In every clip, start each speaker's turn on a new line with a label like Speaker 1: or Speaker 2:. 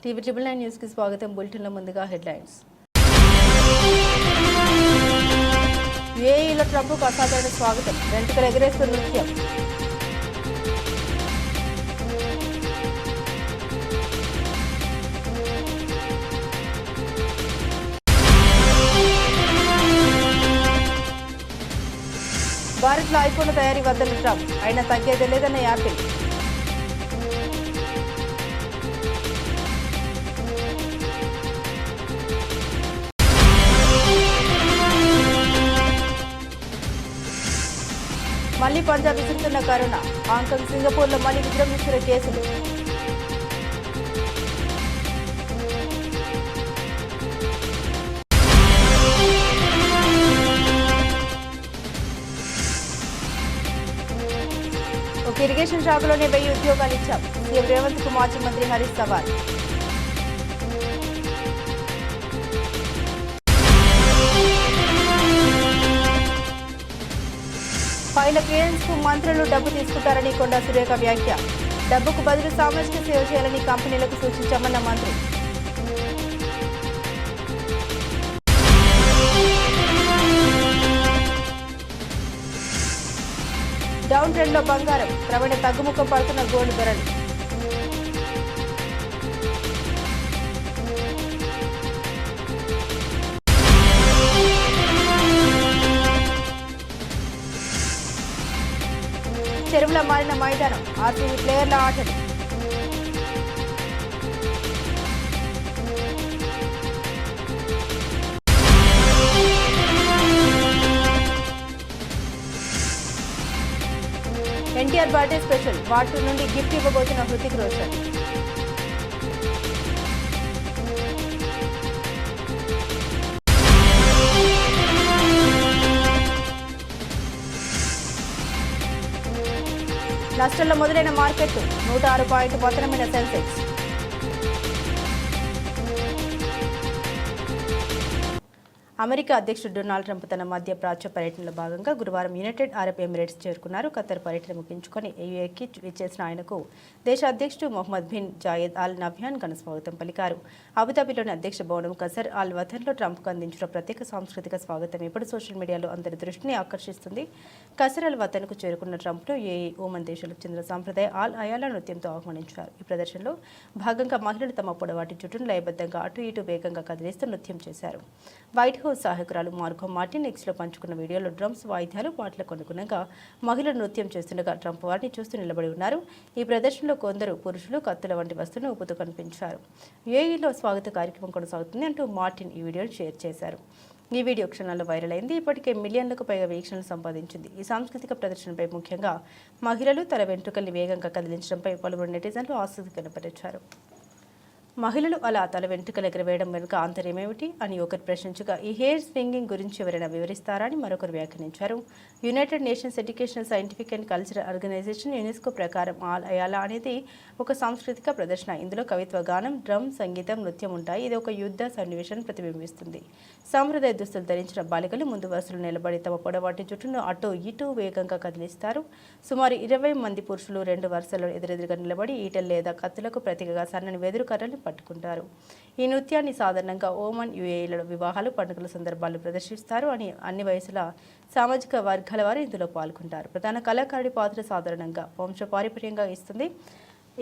Speaker 1: TV ట్రిపుల్9 news కి స్వాగతం. బులెటిన్లో ముందుగా హెడ్లైన్స్. యూఏఈలో ట్రంప్కు అసాధారణ స్వాగతం, వెంట్రుకలు ఎగరేస్తున్న నృత్యం. భారత్లో ఐఫోన్ల తయారీ వద్దన్న ట్రంప్, అయినా తగ్గేదే లేదన్న యాపిల్. మళ్లీ పంజాబ్ విసురుతున్న కరోనా, హాంకాంగ్, సింగపూర్లో మళ్లీ విజృంభిస్తున్న కేసులు. ఒక ఇరిగేషన్ శాఖలోనే 1000 ఉద్యోగాలు ఇచ్చాం, సీఎం రేవంత్ కు మాజీ మంత్రి హరీష్ సవాల్. పైల క్లియరెన్స్ కు మంత్రులు డబ్బు తీసుకుంటారని కొండా సురేఖ వ్యాఖ్య. డబ్బుకు బదులు సామాజిక సేవ చేయాలని కంపెనీలకు సూచించామన్న మంత్రి. డౌన్ ట్రెండ్ లో బంగారం, క్రమేణ తగ్గుముఖం పడుతున్న గోల్డ్ ధరలు. చెరువుల మారిన మైదానం, ఆర్సీబీ ప్లేయర్ల ఆటలు. ఎన్టీఆర్ బర్త్డే స్పెషల్, వార్డ్ 2 నుండి గిఫ్ట్ ఇవ్వబోతున్న హృతిక్ రోషన్. నష్టంలో మొదలైన మార్కెట్లు, 106 పాయింట్ పతనమైన సెన్సెక్స్. అమెరికా అధ్యక్షుడు డొనాల్డ్ ట్రంప్ తన మధ్య ప్రాచ్య పర్యటనలో భాగంగా గురువారం యునైటెడ్ అరబ్ ఎమిరేట్స్ చేరుకున్నారు. ఖతర్ పర్యటన ముగించుకొని యూఏఈకి విచ్చేసిన ఆయనకు దేశ అధ్యక్షుడు Mohammed bin Zayed Al Nahyan ఘన స్వాగతం పలికారు. అబుదాబిలోని అధ్యక్ష భవనం కసర్ అల్ వతన్లో ట్రంప్కు అందించిన ప్రత్యేక సాంస్కృతిక స్వాగతం ఇప్పుడు సోషల్ మీడియాలో అందరి దృష్టిని ఆకర్షిస్తుంది. కసర్ అల్ వతన్కు చేరుకున్న ట్రంప్ను యూఏఈ, ఓమన్ దేశాలకు చెందిన సాంప్రదాయ ఆల్ అయాలా నృత్యంతో ఆహ్వానించారు. ఈ ప్రదర్శనలో భాగంగా మహిళలు తమ పొడవాటి జుట్టును లయబద్ధంగా అటు ఇటు వేగంగా కదిలిస్తూ నృత్యం చేశారు. వైట్ హౌస్ సహాయకురాలు మార్గో మార్టిన్ ఎక్స్లో పంచుకున్న వీడియోలో డ్రమ్స్, వాయిద్యాలు, పాటలకు అనుగుణంగా మహిళలు నృత్యం చేస్తుండగా ట్రంప్ వారిని చూస్తూ నిలబడి ఉన్నారు. ఈ ప్రదర్శనలో కొందరు పురుషులు కత్తుల వంటి వస్తువులను ఊపుతూ కనిపించారు. యూఏఈలో స్వాగత కార్యక్రమం కొనసాగుతుంది అంటూ మార్టిన్ ఈ వీడియోను షేర్ చేశారు. ఈ వీడియో క్షణాల్లో వైరల్ అయింది. ఇప్పటికే మిలియన్లకు పైగా వీక్షణలు సంపాదించింది. ఈ సాంస్కృతిక ప్రదర్శనపై ముఖ్యంగా మహిళలు తల వెంట్రుకల్ని వేగంగా కదిలించడంపై పలువురు నెటిజన్లు ఆసక్తి కనపరిచారు. మహిళలు అలా తల వెంట్రుకలు ఎగరవేయడం వెనుక ఆంతర్యమేమిటి అని ఒకరు ప్రశ్నించగా, ఈ హెయిర్ స్వింగింగ్ గురించి ఎవరైనా వివరిస్తారా అని మరొకరు వ్యాఖ్యానించారు. United Nations Educational, Scientific and Cultural Organization UNESCO ప్రకారం ఆల్ అయాలా అనేది ఒక సాంస్కృతిక ప్రదర్శన. ఇందులో కవిత్వ, గానం, డ్రమ్, సంగీతం, నృత్యం ఉంటాయి. ఇది ఒక యుద్ధ సన్నివేశాన్ని ప్రతిబింబిస్తుంది. సాంప్రదాయ దుస్తులు ధరించిన బాలికలు ముందు వరుసలో నిలబడి తమ పొడవాటి జుట్టును అటు ఇటు వేగంగా కదిలిస్తారు. సుమారు 20 మంది పురుషులు 2 వరుసల్లో ఎదురెదురుగా నిలబడి ఈటెలు లేదా కత్తులకు ప్రతీకగా సన్నని వెదురు కర్రలు పట్టుకుంటారు. ఈ నృత్యాన్ని సాధారణంగా ఓమన్, యూఏఈలలో వివాహాలు, పండుగల సందర్భాలు ప్రదర్శిస్తారు అని అన్ని వయసుల సామాజిక వర్గాల వారు ఇందులో పాల్గొంటారు. ప్రధాన కళాకారుడి పాత్ర సాధారణంగా వంశపారంపర్యంగా ఇస్తుంది.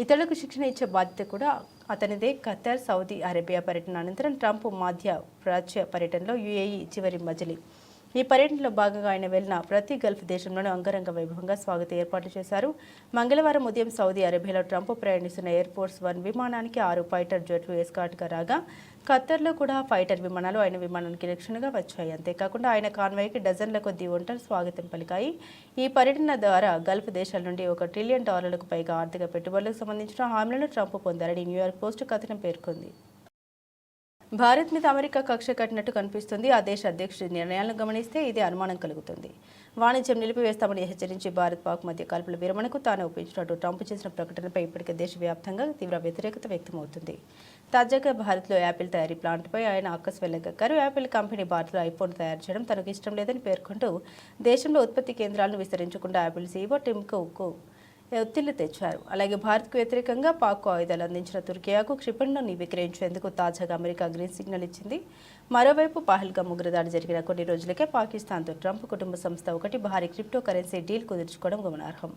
Speaker 1: ఇతరులకు శిక్షణ ఇచ్చే బాధ్యత కూడా అతనిదే. ఖతర్, సౌదీ అరేబియా పర్యటన అనంతరం ట్రంప్ మధ్య ప్రాచ్య పర్యటనలో యూఏఈ చివరి మజిలీ. ఈ పర్యటనలో భాగంగా ఆయన వెళ్లిన ప్రతి గల్ఫ్ దేశంలోనూ అంగరంగ వైభవంగా స్వాగత ఏర్పాట్లు చేశారు. మంగళవారం ఉదయం సౌదీ అరేబియాలో ట్రంప్ ప్రయాణిస్తున్న ఎయిర్ ఫోర్స్ 1 విమానానికి 6 ఫైటర్ జెట్లు ఎస్కార్ట్గా రాగా, ఖతర్లో కూడా ఫైటర్ విమానాలు ఆయన విమానానికి రక్షణగా వచ్చాయి. అంతేకాకుండా ఆయన కాన్వాయ్కి డజన్ల కొద్దీ ఒంటరి స్వాగతం పలికాయి. ఈ పర్యటన ద్వారా గల్ఫ్ దేశాల నుండి $1 ట్రిలియన్ పైగా ఆర్థిక పెట్టుబడులకు సంబంధించిన హామీలను ట్రంప్ పొందారని న్యూయార్క్ పోస్ట్ కథనం పేర్కొంది. భారత్ మీద అమెరికా కక్ష కట్టినట్టు కనిపిస్తుంది. ఆ దేశ అధ్యక్షుడి నిర్ణయాలను గమనిస్తే ఇదే అనుమానం కలుగుతుంది. వాణిజ్యం నిలిపివేస్తామని హెచ్చరించి భారత్, పాక్ మధ్య కాల్పుల విరమణకు తాను ఒప్పించినట్టు ట్రంప్ చేసిన ప్రకటనపై ఇప్పటికే దేశవ్యాప్తంగా తీవ్ర వ్యతిరేకత వ్యక్తమవుతుంది. తాజాగా భారత్లో యాపిల్ తయారీ ప్లాంట్పై ఆయన అక్కసు వెళ్లగక్కారు. యాపిల్ కంపెనీ భారత్లో ఐఫోన్ తయారు చేయడం తనకు ఇష్టం లేదని పేర్కొంటూ దేశంలో ఉత్పత్తి కేంద్రాలను విస్తరించకుండా యాపిల్ సీఈఓ టిమ్ కుక్ ఒత్తిళ్లు తెచ్చారు. అలాగే భారత్కు వ్యతిరేకంగా పాక్కు ఆయుధాలు అందించిన తుర్కియాకు క్షిపణులను విక్రయించేందుకు తాజాగా అమెరికా గ్రీన్ సిగ్నల్ ఇచ్చింది. మరోవైపు పహల్గామ్ ఉగ్రదాడి జరిగిన కొన్ని రోజులకే పాకిస్తాన్తో ట్రంప్ కుటుంబ సంస్థ ఒకటి భారీ క్రిప్టో కరెన్సీ డీల్ కుదుర్చుకోవడం గమనార్హం.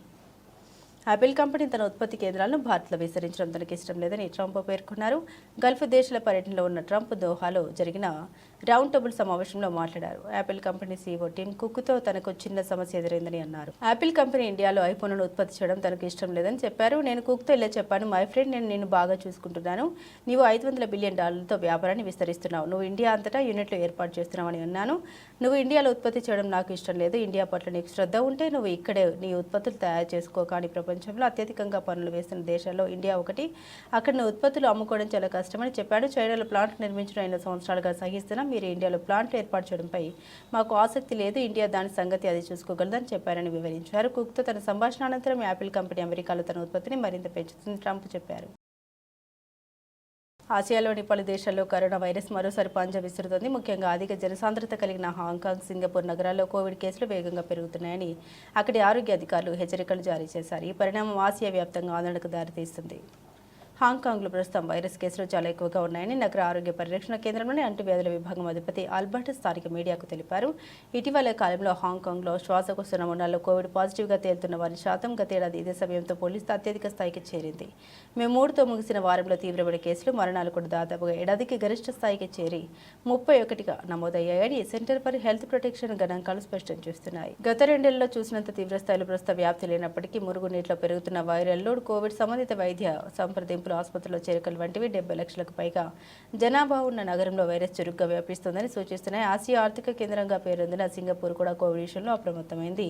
Speaker 1: యాపిల్ కంపెనీ తన ఉత్పత్తి కేంద్రాలను భారత్లో విస్తరించడం తనకి ఇష్టం లేదని ట్రంప్ పేర్కొన్నారు. గల్ఫ్ దేశాల పర్యటనలో ఉన్న ట్రంప్ దోహాలో జరిగిన రౌండ్ టేబుల్ సమావేశంలో మాట్లాడారు. యాపిల్ కంపెనీ సీఈఓ టిమ్ కుక్తో తనకు చిన్న సమస్య ఎదురైందని అన్నారు. యాపిల్ కంపెనీ ఇండియాలో ఐఫోన్లను ఉత్పత్తి చేయడం తనకు ఇష్టం లేదని చెప్పారు. నేను కుక్తో ఇలా చెప్పాను, మై ఫ్రెండ్, నేను నిన్ను బాగా చూసుకుంటున్నాను. నీవు $500 బిలియన్ వ్యాపారాన్ని విస్తరిస్తున్నావు. నువ్వు ఇండియా అంతటా యూనిట్లు ఏర్పాటు చేస్తున్నావని అన్నాను. నువ్వు ఇండియాలో ఉత్పత్తి చేయడం నాకు ఇష్టం లేదు. ఇండియా పట్ల నీకు శ్రద్ధ ఉంటే నువ్వు ఇక్కడే నీ ఉత్పత్తులు తయారు చేసుకో. కానీ ప్రపంచంలో అత్యధికంగా పనులు వేస్తున్న దేశాల్లో ఇండియా ఒకటి. అక్కడ నువ్వు ఉత్పత్తులు అమ్ముకోవడం చాలా కష్టమని చెప్పాడు. చైనాలో ప్లాంట్లు నిర్మించడం 5 సంవత్సరాలుగా సహిస్తున్నాం. మీరు ఇండియాలో ప్లాంట్లు ఏర్పాటు చేయడంపై మాకు ఆసక్తి లేదు. ఇండియా దాని సంగతి అది చూసుకోగలదని చెప్పారని వివరించారు. కుక్తో తన సంభాషణ అనంతరం యాపిల్ కంపెనీ అమెరికాలో తన ఉత్పత్తిని మరింత పెంచుతుందని ట్రంప్ చెప్పారు. ఆసియాలోని పలు దేశాల్లో కరోనా వైరస్ మరోసారి పంజా విసురుతోంది. ముఖ్యంగా అధిక జనసాంద్రత కలిగిన హాంకాంగ్, సింగపూర్ నగరాల్లో కోవిడ్ కేసులు వేగంగా పెరుగుతున్నాయని అక్కడి ఆరోగ్య అధికారులు హెచ్చరికలు జారీ చేశారు. ఈ పరిణామం ఆసియా వ్యాప్తంగా ఆందోళనకు దారితీస్తుంది. హాంకాంగ్లో ప్రస్తుతం వైరస్ కేసులు చాలా ఎక్కువగా ఉన్నాయని నగర ఆరోగ్య పరిరక్షణ కేంద్రంలోని అంటువ్యాధుల విభాగం అధిపతి ఆల్బర్ట్ స్థానిక మీడియాకు తెలిపారు. ఇటీవల కాలంలో హాంకాంగ్లో శ్వాసకోశ నమూనాల్లో కోవిడ్ పాజిటివ్గా తేలుతున్న వారి శాతం గతేడాది ఇదే సమయంతో పోలిస్తే అత్యధిక స్థాయికి చేరింది. మే 3తో ముగిసిన వారంలో తీవ్రమైన కేసులు, మరణాలు కూడా దాదాపుగా ఏడాదికి గరిష్ట స్థాయికి చేరి 31గా నమోదయ్యాయని సెంటర్ ఫర్ హెల్త్ ప్రొటెక్షన్ గణాంకాలు స్పష్టం చేస్తున్నాయి. గత 2 ఏళ్లలో చూసినంత తీవ్ర స్థాయిలో ప్రస్తుత వ్యాప్తి లేనప్పటికీ మురుగునీటిలో పెరుగుతున్న వైరల్ లోడ్, కోవిడ్ సంబంధిత వైద్య సంప్రదింపులు, ఆసుపత్రుల్లో చేరికలు వంటివి 70 లక్షలకు పైగా జనాభా ఉన్న నగరంలో వైరస్ చురుగ్గా వ్యాపిస్తోందని సూచిస్తున్నాయి. ఆసియా ఆర్థిక కేంద్రంగా పేరొందిన సింగపూర్ కూడా కోవిడ్ విషయంలో అప్రమత్తమైంది.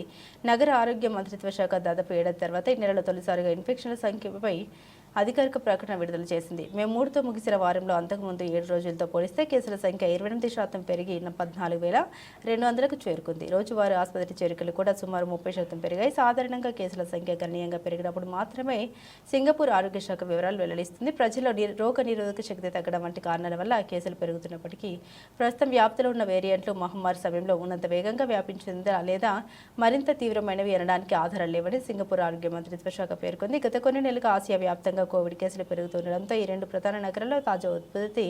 Speaker 1: నగర ఆరోగ్య మంత్రిత్వ శాఖ దాదాపు ఏడాది తర్వాత ఈ నెలలో తొలిసారిగా ఇన్ఫెక్షన్ల సంఖ్యపై అధికారిక ప్రకటన విడుదల చేసింది. మే 3తో ముగిసిన వారంలో అంతకుముందు 7 రోజులతో పోలిస్తే కేసుల సంఖ్య 28% పెరిగి 14,200కు చేరుకుంది. రోజువారీ ఆసుపత్రి చేరికలు కూడా సుమారు 30% పెరిగాయి. సాధారణంగా కేసుల సంఖ్య గణనీయంగా పెరిగినప్పుడు మాత్రమే సింగపూర్ ఆరోగ్య శాఖ వివరాలు వెల్లడిస్తుంది. ప్రజల్లో రోగ నిరోధక శక్తి తగ్గడం వంటి కారణాల వల్ల కేసులు పెరుగుతున్నప్పటికీ ప్రస్తుతం వ్యాప్తిలో ఉన్న వేరియంట్లు మహమ్మారి సమయంలో ఉన్నంత వేగంగా వ్యాపించిందా లేదా మరింత తీవ్రమైనవి అనడానికి ఆధారాలు లేవని సింగపూర్ ఆరోగ్య మంత్రిత్వ శాఖ పేర్కొంది. గత కొన్ని నెలలుగా ఆసియా వ్యాప్తంగా కోవిడ్ కేసులు పెరుగుతుండడంతో ఈ 2 ప్రధాన నగరాల్లో తాజా ఉత్పత్తి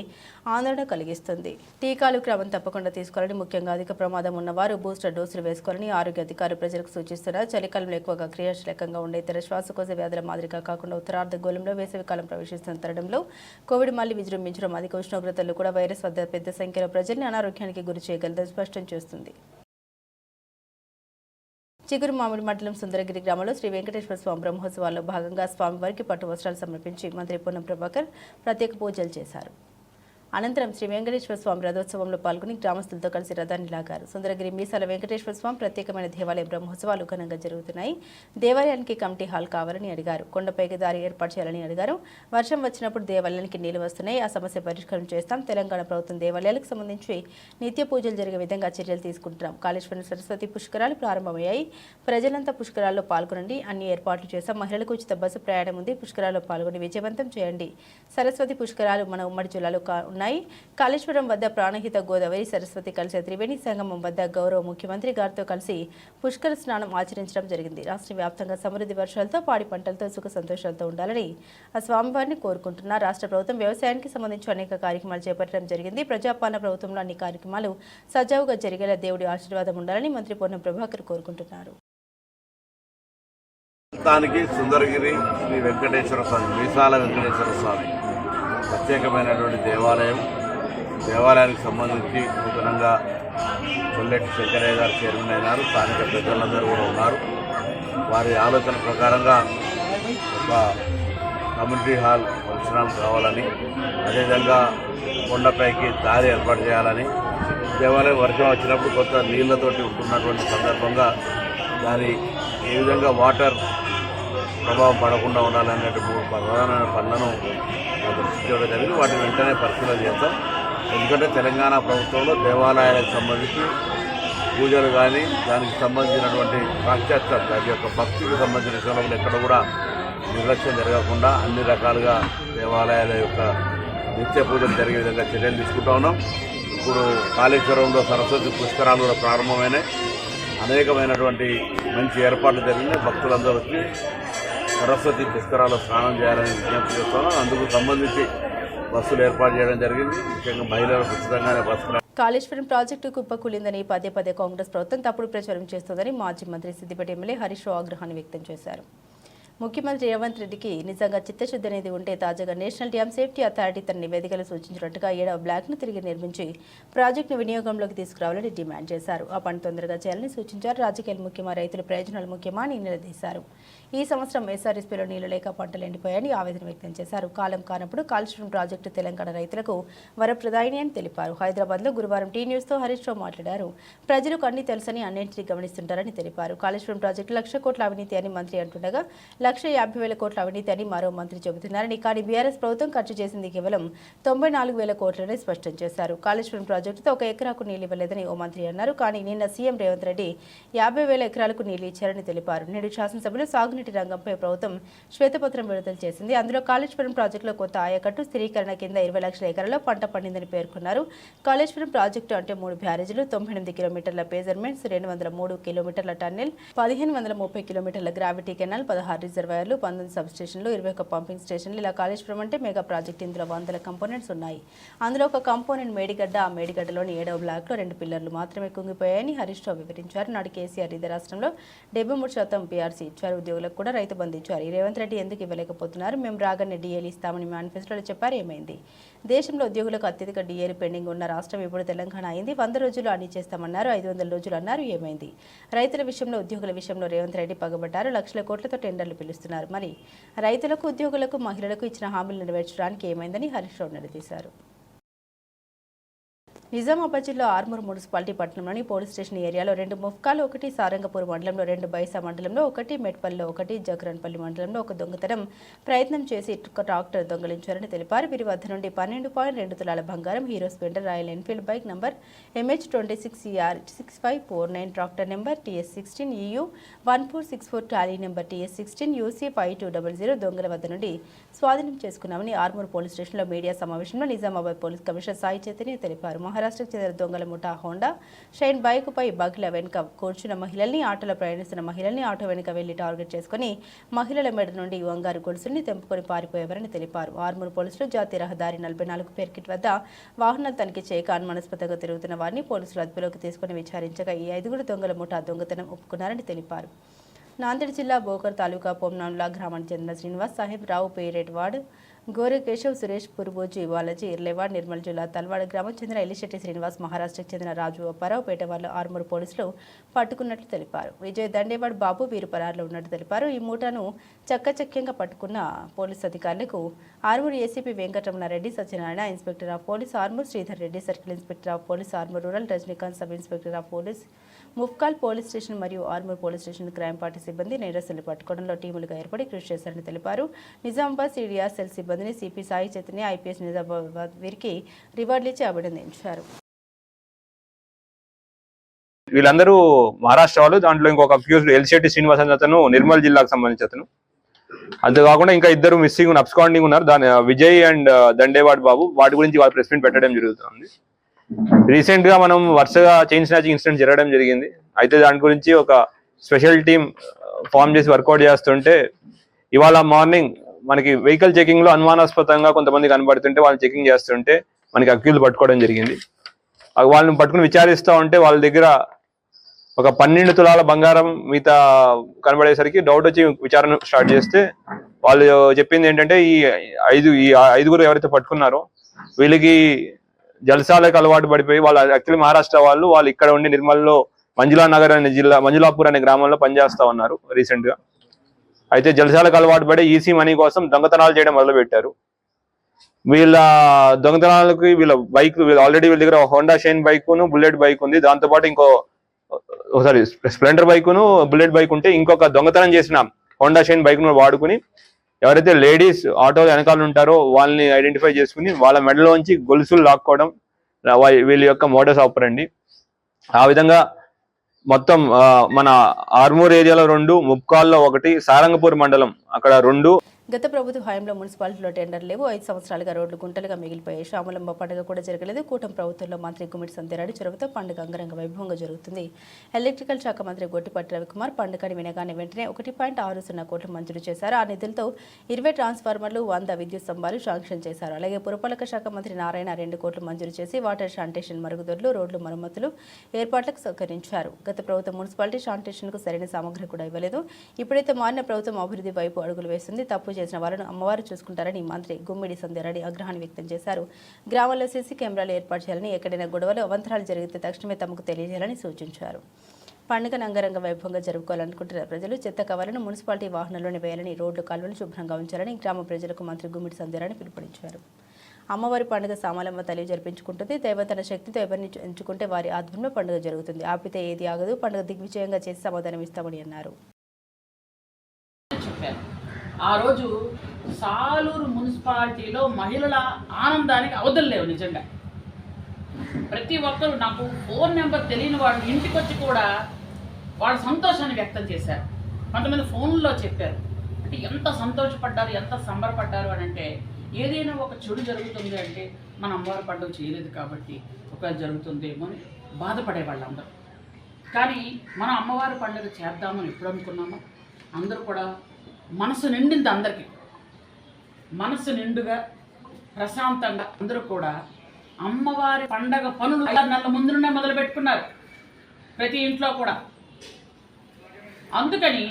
Speaker 1: ఆందోళన కలిగిస్తుంది. టీకాలు క్రమం తప్పకుండా తీసుకోవాలని, ముఖ్యంగా అధిక ప్రమాదం ఉన్నవారు బూస్టర్ డోసులు వేసుకోవాలని ఆరోగ్య అధికారులు ప్రజలకు సూచిస్తున్నారు. చలికాలంలో ఎక్కువగా క్రియాశీలకంగా ఉండే ఇతర శ్వాసకోశ వ్యాధుల మాదిరిగా కాకుండా ఉత్తరార్ధ గోళంలో వేసవికాలం ప్రవేశిస్తున్న తరుణంలో కోవిడ్ మళ్లీ విజృంభించడం, అధిక ఉష్ణోగ్రతలు కూడా వైరస్ వద్ద పెద్ద సంఖ్యలో ప్రజల్ని అనారోగ్యానికి గురి చేయగలదని స్పష్టం చేస్తుంది. చిగురుమామిడి మండలం సుందరగిరి గ్రామంలో శ్రీ వెంకటేశ్వర స్వామి బ్రహ్మోత్సవాల్లో భాగంగా స్వామివారికి పట్టు వస్త్రాలు సమర్పించి మంత్రి పొన్నం ప్రభాకర్ ప్రత్యేక పూజలు చేశారు. అనంతరం శ్రీ వెంకటేశ్వర స్వామి రథోత్సవంలో పాల్గొని గ్రామస్తులతో కలిసి రథాన్ని లాగారు. సుందరగిరి మీసాల వెంకటేశ్వర స్వామి ప్రత్యేకమైన దేవాలయ బ్రహ్మోత్సవాలు ఘనంగా జరుగుతున్నాయి. దేవాలయానికి కమిటీ హాల్ కావాలని అడిగారు. కొండపైకి దారి ఏర్పాటు చేయాలని అడిగారు. వర్షం వచ్చినప్పుడు దేవాలయానికి నీళ్లు వస్తున్నాయి, ఆ సమస్య పరిష్కారం చేస్తాం. తెలంగాణ ప్రభుత్వం దేవాలయాలకు సంబంధించి నిత్య పూజలు జరిగే విధంగా చర్యలు తీసుకుంటున్నాం. కాళేశ్వరం సరస్వతి పుష్కరాలు ప్రారంభమయ్యాయి. ప్రజలంతా పుష్కరాల్లో పాల్గొనండి. అన్ని ఏర్పాట్లు చేస్తాం. మహిళలకు ఉచిత బస్సు ప్రయాణం ఉంది. పుష్కరాల్లో పాల్గొని విజయవంతం చేయండి. సరస్వతి పుష్కరాలు మన ఉమ్మడి జిల్లాలో ఉన్నాయి. కాళేశ్వరం వద్ద ప్రాణహిత గోదావరి, సరస్వతి కలిసే త్రివేణి సంగమం వద్ద గౌరవ ముఖ్యమంత్రి గారితో కలిసి పుష్కర స్నానం ఆచరించడం జరిగింది. రాష్ట్ర వ్యాప్తంగా సమృద్ధి వర్షాలతో, పాడి పంటలతో సుఖ సంతోషాలతో ఉండాలని ఆ స్వామివారిని కోరుకుంటున్నారు. రాష్ట్ర ప్రభుత్వం వ్యవసాయానికి సంబంధించి అనేక కార్యక్రమాలు చేపట్టడం జరిగింది. ప్రజాపాలన ప్రభుత్వంలో అన్ని కార్యక్రమాలు సజావుగా జరిగేలా దేవుడి ఆశీర్వాదం ఉండాలని మంత్రి పొన్నం ప్రభాకర్ కోరుకుంటున్నారు.
Speaker 2: సుందరగిరి శ్రీ వెంకటేశ్వర స్వామి, మీసాల వెంకటేశ్వర స్వామి ప్రత్యేకమైనటువంటి దేవాలయానికి సంబంధించి నూతనంగా కొల్లెట్టి శంకరయ్య గారు చైర్మన్ అయినారు. స్థానిక పెద్దలందరూ కూడా ఉన్నారు. వారి ఆలోచన ప్రకారంగా ఒక కమ్యూనిటీ హాల్ ఫంక్షన్ కావాలని, అదేవిధంగా కొండపైకి దారి ఏర్పాటు చేయాలని, దేవాలయం వర్షం వచ్చినప్పుడు కొంత నీళ్లతోటి ఉంటున్నటువంటి సందర్భంగా దాని ఏ విధంగా వాటర్ ప్రభావం పడకుండా ఉండాలనేటువంటి 3 ప్రధానమైన పనులను దృష్టించడం జరిగింది. వాటిని వెంటనే పరిశీలన చేస్తాం. ఎందుకంటే తెలంగాణ ప్రభుత్వంలో దేవాలయాలకు సంబంధించి పూజలు కానీ దానికి సంబంధించినటువంటి పాశ్చాత్య దాని యొక్క భక్తికి సంబంధించిన విషయంలో ఎక్కడ కూడా నిర్లక్ష్యం జరగకుండా అన్ని రకాలుగా దేవాలయాల యొక్క నిత్య పూజలు జరిగే విధంగా చర్యలు తీసుకుంటా ఉన్నాం. ఇప్పుడు కాళేశ్వరంలో సరస్వతి పుష్కరాలు కూడా ప్రారంభమైనాయి. అనేకమైనటువంటి మంచి ఏర్పాట్లు జరిగినాయి. భక్తులందరూ వచ్చి సరస్వతి పుష్కరాల్లో స్నానం చేయాలని విజ్ఞప్తి చేస్తున్నాం. అందుకు సంబంధించి బస్సులు ఏర్పాటు చేయడం జరిగింది. ముఖ్యంగా మహిళలు ఉచితంగానే బస్సు.
Speaker 1: కాళేశ్వరం ప్రాజెక్టు కుప్పకూలిందని పదే పదే కాంగ్రెస్ ప్రభుత్వం తప్పుడు ప్రచారం చేస్తోందని మాజీ మంత్రి సిద్దిపేట ఎమ్మెల్యే హరీష్ రావు ఆగ్రహాన్ని వ్యక్తం చేశారు. ముఖ్యమంత్రి రేవంత్ రెడ్డికి నిజంగా చిత్తశుద్ధి అనేది ఉంటే తాజాగా నేషనల్ డ్యామ్ సేఫ్టీ అథారిటీ తన నివేదికలు సూచించినట్టుగా 7వ బ్లాక్ను తిరిగి నిర్మించి ప్రాజెక్టును వినియోగంలోకి తీసుకురావాలని డిమాండ్ చేశారు. ఆ పని తొందరగా చేయాలని సూచించారు. రాజకీయాలు ముఖ్యమా, రైతుల ప్రయోజనాలు ముఖ్యమా అని నిలదీశారు. ఈ సంవత్సరం ఎస్ఆర్ఎస్పీలో నీళ్లు లేక పంటలు ఎండిపోయాయని ఆవేదన వ్యక్తం చేశారు. కాలం కానప్పుడు కాళేశ్వరం ప్రాజెక్టు తెలంగాణ రైతులకు వరప్రదాయిని అని తెలిపారు. హైదరాబాద్లో గురువారం టీ న్యూస్తో హరీష్ రావు మాట్లాడారు. ప్రజలకు అన్ని తెలుసని అన్నింటినీ గమనిస్తుంటారని తెలిపారు. కాళేశ్వరం ప్రాజెక్టు 1,00,000 కోట్ల అవినీతి అని మంత్రి అంటుండగా 1,50,000 కోట్ల అవినీతి అని మరో మంత్రి చెబుతున్నారని, కానీ బీఆర్ఎస్ ప్రభుత్వం ఖర్చు చేసింది కేవలం 94,000 కోట్లని స్పష్టం చేశారు. కాళేశ్వరం ప్రాజెక్టుతో 1 ఎకరాకు నీళ్లు ఇవ్వలేదని ఓ మంత్రి అన్నారు. కానీ నిన్న సీఎం రేవంత్ రెడ్డి 50,000 ఎకరాలకు నీళ్లు ఇచ్చారని తెలిపారు. నేడు శాసనసభలో సాగునీటి రంగంపై ప్రభుత్వం శ్వేతపత్రం విడుదల చేసింది. అందులో కాళేశ్వరం ప్రాజెక్టులో కొత్త ఆయకట్టు స్థిరీకరణ కింద 20 లక్షల ఎకరాల్లో పంట పండిందని పేర్కొన్నారు. కాళేశ్వరం ప్రాజెక్టు అంటే 3 బ్యారేజీలు, 98 కిలోమీటర్ల పేజర్మెంట్స్, 203 కిలోమీటర్ల టన్నెల్, 1,530 కిలోమీటర్ల గ్రావిటీ కెనాల్, 16 రిజర్వాయర్లు, 19 సబ్ స్టేషన్లు, 21 పంపింగ్ స్టేషన్లు. ఇలా కాళేశ్వరం అంటే మెగా ప్రాజెక్ట్. ఇందులో 100 కంపోనెంట్స్ ఉన్నాయి. అందులో ఒక కంపోనెంట్ మేడిగడ్డ. ఆ మేడిగడ్డలోని 7వ బ్లాక్లో 2 పిల్లర్లు మాత్రమే కుంగిపోయాయని హరీష్ రావు వివరించారు. నాడు కేసీఆర్ ఇదే రాష్ట్రంలో 73% పీఆర్సీ ఇచ్చారు. ఉద్యోగులకు కూడా రైతు బంధు ఇచ్చారు. ఈ రేవంత్ రెడ్డి ఎందుకు ఇవ్వలేకపోతున్నారు? మేము రాగానే డిఏలు ఇస్తామని మేనిఫెస్టోలో చెప్పారు. ఏమైంది? దేశంలో ఉద్యోగులకు అత్యధిక డిఏలు పెండింగ్ ఉన్న రాష్ట్రం ఇప్పుడు తెలంగాణ అయింది. 100 రోజులు అని చేస్తామన్నారు. 500 రోజులు అన్నారు. ఏమైంది? రైతుల విషయంలో, ఉద్యోగుల విషయంలో రేవంత్ రెడ్డి పగబట్టారు. లక్షల కోట్లతో టెండర్లు పిలుస్తున్నారు. మరి రైతులకు, ఉద్యోగులకు, మహిళలకు ఇచ్చిన హామీలు నెరవేర్చడానికి ఏమైందని హరీష్ రావు నిలదీశారు. నిజామాబాద్ జిల్లా ఆర్మూర్ మున్సిపాలిటీ పట్టణంలోని పోలీస్ స్టేషన్ ఏరియాలో 2 ముఫ్కాలు, 1 సారంగపూర్ మండలంలో, 2 బైసా మండలంలో, 1 మెట్పల్లిలో, 1 జగరన్పల్లి మండలంలో ఒక దొంగతనం ప్రయత్నం చేసి ట్రాక్టర్ దొంగలించారని తెలిపారు. వీరి వద్ద నుండి 12.2 తులాల బంగారం, hero Splendor, royal Enfield bike number MH26ER6549, tractor number TS16EU 1464, Tally number TS16UC5200 దొంగల వద్ద నుండి స్వాధీనం చేసుకున్నామని ఆర్మూర్ పోలీస్ స్టేషన్లో మీడియా సమావేశంలో నిజామాబాద్ పోలీస్ కమిషనర్ సాయి చైతన్య తెలిపారు. మహారాష్ట్రకు చెందిన దొంగల ముఠా హోండా షైన్ బైకుపై బగ్ల వెనుక కూర్చున్న మహిళల్ని, ఆటోలో ప్రయాణిస్తున్న మహిళల్ని ఆటో వెనుక వెళ్లి టార్గెట్ చేసుకుని మహిళల మెడ నుండి బంగారు గొలుసుల్ని తెంపుకొని పారిపోయేవారని తెలిపారు. ఆర్మూర్ పోలీసులు జాతీయ రహదారి 44 పేర్కిట్ వద్ద వాహనాలు తనిఖీ చేయక అనుమానాస్పదంగా తిరుగుతున్న వారిని పోలీసులు అదుపులోకి తీసుకుని విచారించగా ఈ 5 దొంగల ముఠా దొంగతనం ఒప్పుకున్నారని తెలిపారు. నాందేడ్ జిల్లా బోకర్ తాలూకా పొమ్నాన్లా గ్రామానికి చెందిన శ్రీనివాస్ సాహెబ్ రావు పేరెడ్ వార్డు, గోరె కేశవ్, సురేష్, పురుబోజీ, బాలాజీ, ఇర్లేవాడ్, నిర్మల్ జిల్లా తల్వాడ గ్రామం చెందిన ఎల్లిశెట్టి శ్రీనివాస్, మహారాష్ట్రకు చెందిన రాజు అప్పారావు పేటవాళ్ళు ఆర్మూర్ పోలీసులు పట్టుకున్నట్లు తెలిపారు. విజయ్ దండేవాడ్ బాబు వీరు పరారులో ఉన్నట్లు తెలిపారు. ఈ మూటను చక్కచక్యంగా పట్టుకున్న పోలీసు అధికారులకు Armoor ACP Venkataramana Reddy, Satyanarayana, inspector of police Armoor, Sridhar Reddy, circle inspector of police Armoor rural, Rajinikanth, sub inspector of police Mupkal police station మరియు Armoor police station crime party సిబ్బంది నేరస్తులను పట్టుకోవడంలో టీములుగా ఏర్పడి కృషి చేశారని తెలిపారు. నిజామాబాద్ సిడిఆర్ సెల్ సిబ్బందిని సిపి సాయి చైతన్య, ఐపీఎస్ నిజామాబాద్ వీరికి రివార్డులు ఇచ్చి అభినందించారు.
Speaker 3: వీళ్ళందరూ మహారాష్ట్ర వాళ్ళు. దాంట్లో ఇంకొక అక్యూజ్డ్ ఎల్లిశెట్టి శ్రీనివాస్ అనే అతను నిర్మల్ జిల్లాకు సంబంధించి అతను. అంతేకాకుండా ఇంకా 2 మిస్సింగ్ అబ్స్కాండింగ్ ఉన్నారు. దాని విజయ్ అండ్ దండేవాడ్ బాబు. వాటి గురించి వాళ్ళు ప్రెస్ మీట్ పెట్టడం జరుగుతుంది. రీసెంట్ గా మనం వరుసగా చైన్ స్నాచింగ్ ఇన్సిడెంట్ జరగడం జరిగింది. అయితే దాని గురించి ఒక స్పెషల్ టీం ఫామ్ చేసి వర్కౌట్ చేస్తుంటే ఇవాళ మార్నింగ్ మనకి వెహికల్ చెకింగ్ లో అనుమానాస్పదంగా కొంతమంది కనబడుతుంటే వాళ్ళని చెకింగ్ చేస్తుంటే మనకి అక్యూజ్డ్ పట్టుకోవడం జరిగింది. వాళ్ళని పట్టుకుని విచారిస్తూ ఉంటే వాళ్ళ దగ్గర ఒక 12 తులాల బంగారం మిగతా కనబడేసరికి డౌట్ వచ్చి విచారణ స్టార్ట్ చేస్తే వాళ్ళు చెప్పింది ఏంటంటే ఈ 5 ఎవరైతే పట్టుకున్నారో వీళ్ళకి జల్సాలకు అలవాటు పడిపోయి వాళ్ళు యాక్చువల్లీ మహారాష్ట్ర వాళ్ళు ఇక్కడ ఉండి నిర్మల్లో మంజులానగర్ అనే జిల్లా, మంజులాపూర్ అనే గ్రామంలో పనిచేస్తా ఉన్నారు రీసెంట్ గా. అయితే జల్సాలకు అలవాటు పడి ఈసీ మనీ కోసం దొంగతనాలు చేయడం మొదలుపెట్టారు. వీళ్ళ దొంగతనాలకి వీళ్ళ ఆల్రెడీ వీళ్ళ దగ్గర హోండా షైన్ బైకును, బుల్లెట్ బైక్ ఉంది. దాంతోపాటు ఒకసారి స్ప్లెండర్ బైకును, బుల్లెట్ బైక్ ఉంటే ఇంకొక దొంగతనం చేసిన హోండా షైన్ బైక్ను వాడుకుని ఎవరైతే లేడీస్ ఆటో వెనకాల ఉంటారో వాళ్ళని ఐడెంటిఫై చేసుకుని వాళ్ళ మెడలోంచి గొలుసులు లాక్కోవడం వీళ్ళ యొక్క మోడస్ ఆపరండి. ఆ విధంగా మొత్తం మన ఆర్మూర్ ఏరియాలో 2, ముప్కాల్లో 1, సారంగపూర్ మండలం అక్కడ 2.
Speaker 1: గత ప్రభుత్వ హయాంలో మున్సిపాలిటీలో టెండర్ లేవు. 5 సంవత్సరాలుగా రోడ్లు గుంటలుగా మిగిలిపోయాయి. శ్యామలంబ పండుగ కూడా జరగలేదు. కూటమి ప్రభుత్వంలో మంత్రి గుమ్మిడి సంధ్యారెడ్డి చొరవతో పండుగ అంగరంగ వైభవంగా జరుగుతుంది. ఎలక్ట్రికల్ శాఖ మంత్రి గొట్టిపాటి రవికుమార్ పండుగని వినగానే వెంటనే 1.60 కోట్లు మంజూరు చేశారు. ఆ నిధులతో 20 ట్రాన్స్ఫార్మర్లు, 100 విద్యుత్ స్తంభాలు శాంక్షన్ చేశారు. అలాగే పురపాలక శాఖ మంత్రి నారాయణ 2 కోట్లు మంజూరు చేసి వాటర్ శానిటేషన్, మరుగుదొడ్లు, రోడ్లు మరమ్మతులు ఏర్పాట్లకు సహకరించారు. గత ప్రభుత్వం మున్సిపాలిటీ శానిటేషన్కు సరైన సామగ్రి కూడా ఇవ్వలేదు. ఇప్పుడైతే మారిన ప్రభుత్వం అభివృద్ధి వైపు అడుగులు వేస్తుంది. తప్పు చేసిన వారిని అమ్మవారు చూసుకుంటారని మంత్రి గుమ్మిడి సంధ్యారెడ్డి ఆగ్రహాన్ని వ్యక్తం చేశారు. గ్రామాల్లో సీసీ కెమెరాలు ఏర్పాటు చేయాలని, ఎక్కడైనా గొడవలు, అవంతరాలు జరిగితే తక్షణమే తమకు తెలియజేయాలని సూచించారు. పండుగను అంగరంగ వైభవంగా జరుపుకోవాలనుకుంటున్న ప్రజలు చెత్త కవర్లను మున్సిపాలిటీ వాహనాల్లోనే వేయాలని, రోడ్లు కాలువలు శుభ్రంగా ఉంచాలని గ్రామ ప్రజలకు మంత్రి గుమ్మిడి సంధ్యారెడ్డి పిలుపునిచ్చారు. అమ్మవారి పండుగ సామలమ్మ తల్లి జరిపించుకుంటుంది. దైవం తన శక్తితో ఎవరిని ఎంచుకుంటే వారి ఆధ్వర్యంలో పండుగ జరుగుతుంది. ఆపితే ఏది ఆగదు. పండుగ దిగ్విజయంగా చేసి సమాధానం ఇస్తామని అన్నారు.
Speaker 4: ఆ రోజు సాలూరు మున్సిపాలిటీలో మహిళల ఆనందానికి అవధులు లేవు. నిజంగా ప్రతి ఒక్కరు, నాకు ఫోన్ నెంబర్ తెలియని వాళ్ళు ఇంటికి వచ్చి కూడా వాళ్ళ సంతోషాన్ని వ్యక్తం చేశారు. కొంతమంది ఫోన్లో చెప్పారు. అంటే ఎంత సంతోషపడ్డారు, ఎంత సంబరపడ్డారు అని అంటే, ఏదైనా ఒక చెడు జరుగుతుంది అంటే మన అమ్మవారి పండుగ చేయలేదు కాబట్టి ఒకవేళ జరుగుతుందేమో అని బాధపడే వాళ్ళందరూ. కానీ మనం అమ్మవారి పండుగ చేద్దామని ఎప్పుడు అనుకున్నామో అందరూ కూడా మనసు నిండింది. అందరికీ మనసు నిండుగా ప్రశాంతంగా అందరూ కూడా అమ్మవారి పండగ పనులు 6 నెలల ముందు నుండే మొదలు పెట్టుకున్నారు ప్రతి ఇంట్లో కూడా. అందుకని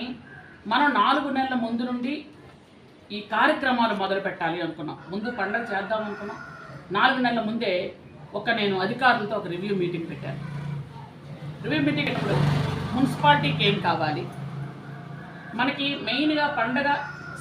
Speaker 4: మనం 4 నెలల ముందు నుండి ఈ కార్యక్రమాలు మొదలు పెట్టాలి అనుకున్నాం. ముందు పండగ చేద్దాం అనుకున్నాం. 4 నెలల ముందే నేను అధికారులతో ఒక రివ్యూ మీటింగ్ పెట్టాను. రివ్యూ మీటింగ్ అప్పుడు మున్సిపాలిటీకి ఏం కావాలి, మనకి మెయిన్గా పండగ